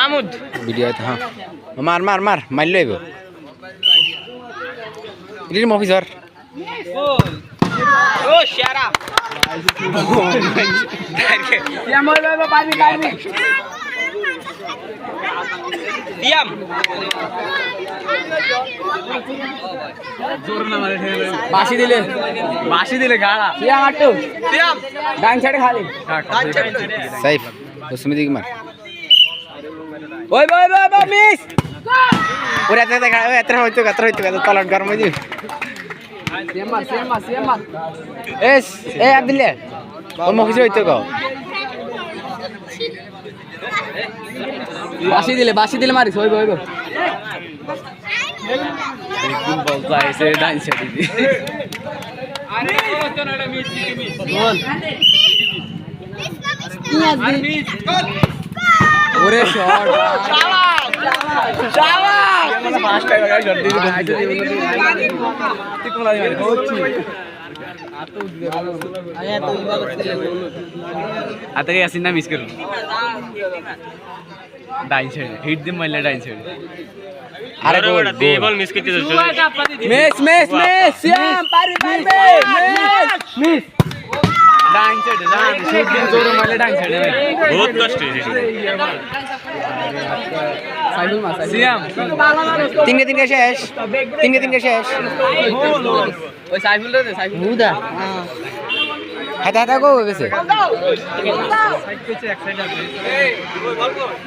Mahmud video হ্যাঁ মার মার মার মারল এগো এটির অফিসার ও শেরা দিয়াম বাসি দিলে গাড়া সিয়াম আট্টু দিয়াম ডান সাইডে খালি সাইফ ওসমি দিকে মার ওই ওই ওই ওই মিস ওরে এত দেখা এত হইতো তলট গরম হই দিবি সিয়াম মার এস এ আব্দুল্লাহ ওর মুখ কিছু হইতো গো বাসি দিলে মারিস হইব একদম বলতা এসে ডান সাইডে দি আরে কত নড়া মিস বল ওরে শট শাবাশ মানে ফাস্ট টাইম গাইস শট দিয়ে ঠিক কোলা দিবেন কোচি আতে ইয়াসিন না মিস করো ডাইন সাইড হিট দিম মাইলে ডাইন সাইড আরে গোল বল মিস করতে যাচ্ছে মিস সিয়াম পারি মিস ডাইন সাইড ডান শুট দিন জোরে মারলে ডাইন সাইড বহুত কষ্ট হইছে সাইফুল মা সিয়াম তিনকে শেষ ওই সাইফুল রে সাইফুল মুদা হাতা গো গেছে সাইড পেছে এক সাইড আছে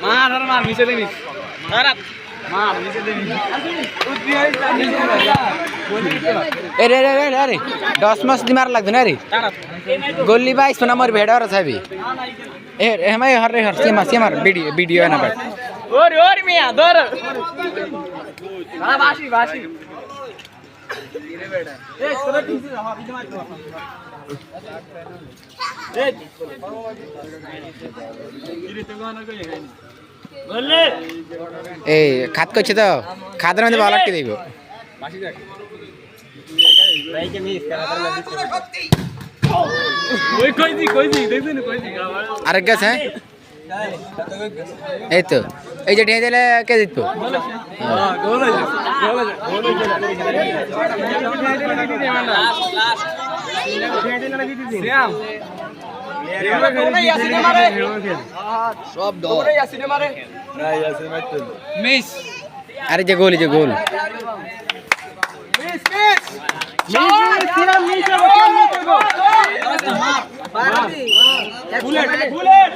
মার মিছে দেবি মার মিছে দেবি আরে 10 মাস দিমার লাগবে না রে গোল্লি ভাই সোনা মোর ভেড়া আর ছাবি এ হেমাই হরে সিমার ভিডিও না ভাই ওরে মিয়া ধর বাসি ধীরে বেটা এ তোরা টিসি যা বিদে মার এ ধীরে তো গানা কই গাইনি বললে এই খাত করছে তো খাদের মধ্যে ভালো লাগতে দেব বাসি দেখ ভাইকে মিস করা তার লাগি ওই কই দি দেখছেন কই দি আরেক গাছ হ্যাঁ এই তো এই যে ঢেকে দিলে কে জিতবো গোল মিস আরে যে গোল বুলেট